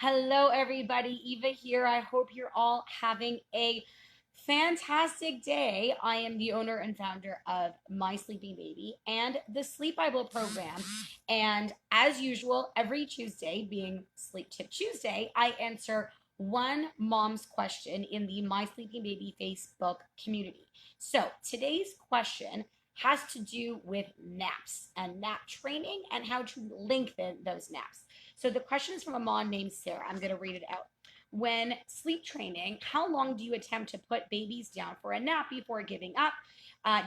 Hello, everybody. Eva here. I hope you're all having a fantastic day. I am the owner and founder of My Sleeping Baby and the Sleep Bible program. And as usual, every Tuesday, being Sleep Tip Tuesday, I answer one mom's question in the My Sleeping Baby Facebook community. So today's question has to do with naps and nap training and how to lengthen those naps. So the question is from a mom named Sarah. I'm going to read it out. When sleep training, how long do you attempt to put babies down for a nap before giving up?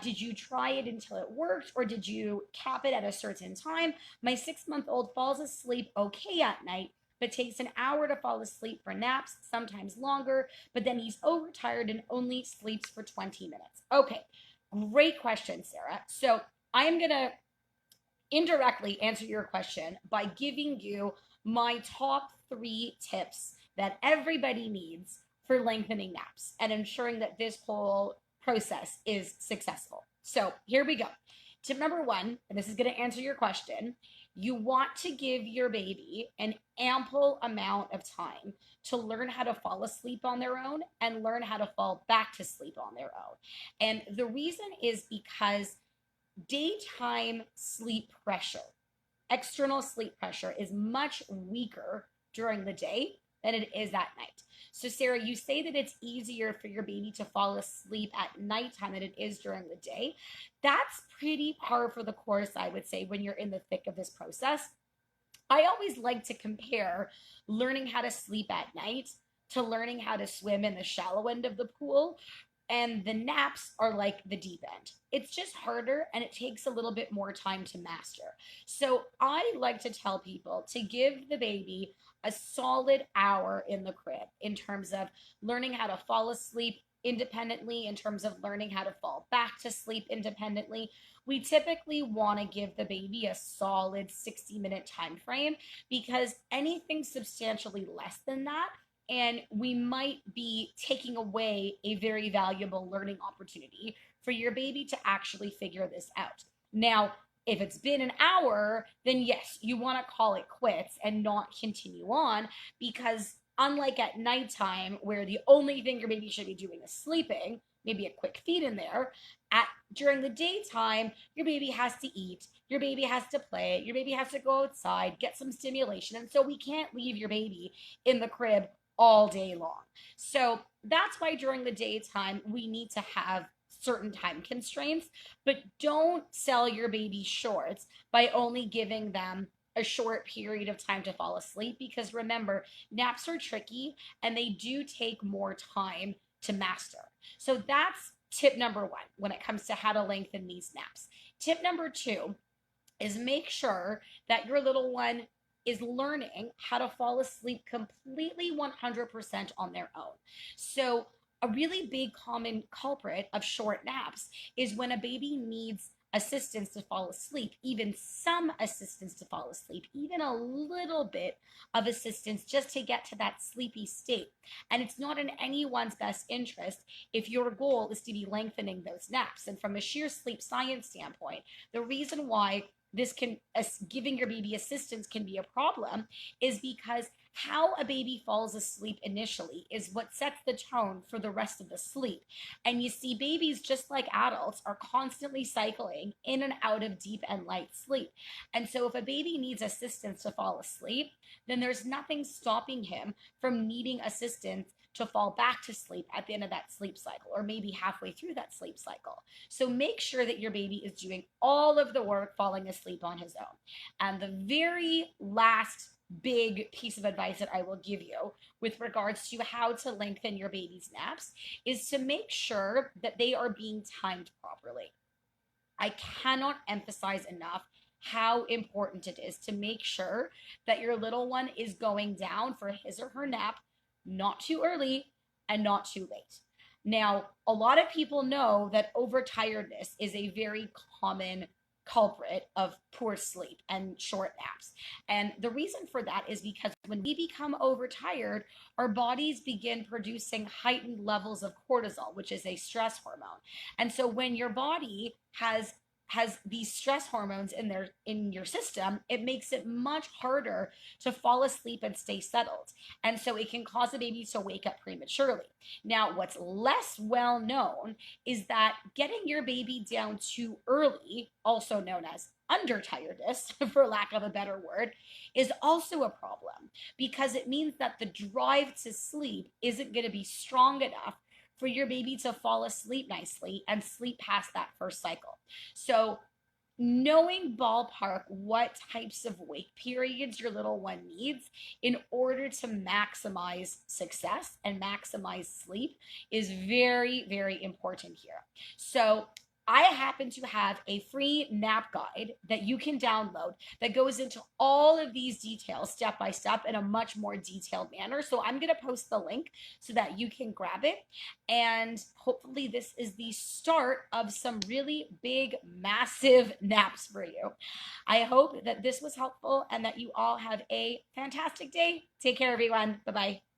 Did you try it until it worked, or did you cap it at a certain time? My 6-month-old falls asleep okay at night, but takes an hour to fall asleep for naps, sometimes longer, but then he's overtired and only sleeps for 20 minutes. Okay, great question, Sarah. So I am going to indirectly answer your question by giving you my top 3 tips that everybody needs for lengthening naps and ensuring that this whole process is successful. So here we go. Tip number 1, and this is going to answer your question. You want to give your baby an ample amount of time to learn how to fall asleep on their own and learn how to fall back to sleep on their own. And the reason is because daytime sleep pressure, external sleep pressure, is much weaker during the day than it is at night. So, Sarah, you say that it's easier for your baby to fall asleep at nighttime than it is during the day. That's pretty par for the course, I would say, when you're in the thick of this process. I always like to compare learning how to sleep at night to learning how to swim in the shallow end of the pool, and the naps are like the deep end. It's just harder and it takes a little bit more time to master. So I like to tell people to give the baby a solid hour in the crib in terms of learning how to fall asleep independently, in terms of learning how to fall back to sleep independently. We typically want to give the baby a solid 60-minute time frame, because anything substantially less than that, and we might be taking away a very valuable learning opportunity for your baby to actually figure this out. Now, if it's been an hour, then yes, you want to call it quits and not continue on, because unlike at nighttime, where the only thing your baby should be doing is sleeping, maybe a quick feed in there, at during the daytime, your baby has to eat, your baby has to play, your baby has to go outside, get some stimulation, and so we can't leave your baby in the crib all day long. So that's why during the daytime, we need to have certain time constraints, but don't sell your baby short by only giving them a short period of time to fall asleep, because remember, naps are tricky and they do take more time to master. So that's tip number 1 when it comes to how to lengthen these naps. Tip number 2 is make sure that your little one is learning how to fall asleep completely 100% on their own. So, a really big common culprit of short naps is when a baby needs assistance to fall asleep, even some assistance to fall asleep, even a little bit of assistance just to get to that sleepy state. And it's not in anyone's best interest if your goal is to be lengthening those naps. And from a sheer sleep science standpoint, the reason why this can giving your baby assistance can be a problem is because how a baby falls asleep initially is what sets the tone for the rest of the sleep. And you see, babies, just like adults, are constantly cycling in and out of deep and light sleep. And so if a baby needs assistance to fall asleep, then there's nothing stopping him from needing assistance to fall back to sleep at the end of that sleep cycle, or maybe halfway through that sleep cycle. So make sure that your baby is doing all of the work falling asleep on his own. And the very last big piece of advice that I will give you with regards to how to lengthen your baby's naps is to make sure that they are being timed properly. I cannot emphasize enough how important it is to make sure that your little one is going down for his or her nap not too early and not too late. Now, a lot of people know that overtiredness is a very common culprit of poor sleep and short naps. And the reason for that is because when we become overtired, our bodies begin producing heightened levels of cortisol, which is a stress hormone. And so when your body has has these stress hormones in your system, it makes it much harder to fall asleep and stay settled. And so it can cause a baby to wake up prematurely. Now, what's less well known is that getting your baby down too early, also known as undertiredness, for lack of a better word, is also a problem because it means that the drive to sleep isn't going to be strong enough for your baby to fall asleep nicely and sleep past that first cycle. So, knowing ballpark what types of wake periods your little one needs in order to maximize success and maximize sleep is very, very important here. So, I happen to have a free nap guide that you can download that goes into all of these details step by step in a much more detailed manner. So I'm going to post the link so that you can grab it. And hopefully, this is the start of some really big, massive naps for you. I hope that this was helpful and that you all have a fantastic day. Take care, everyone. Bye bye.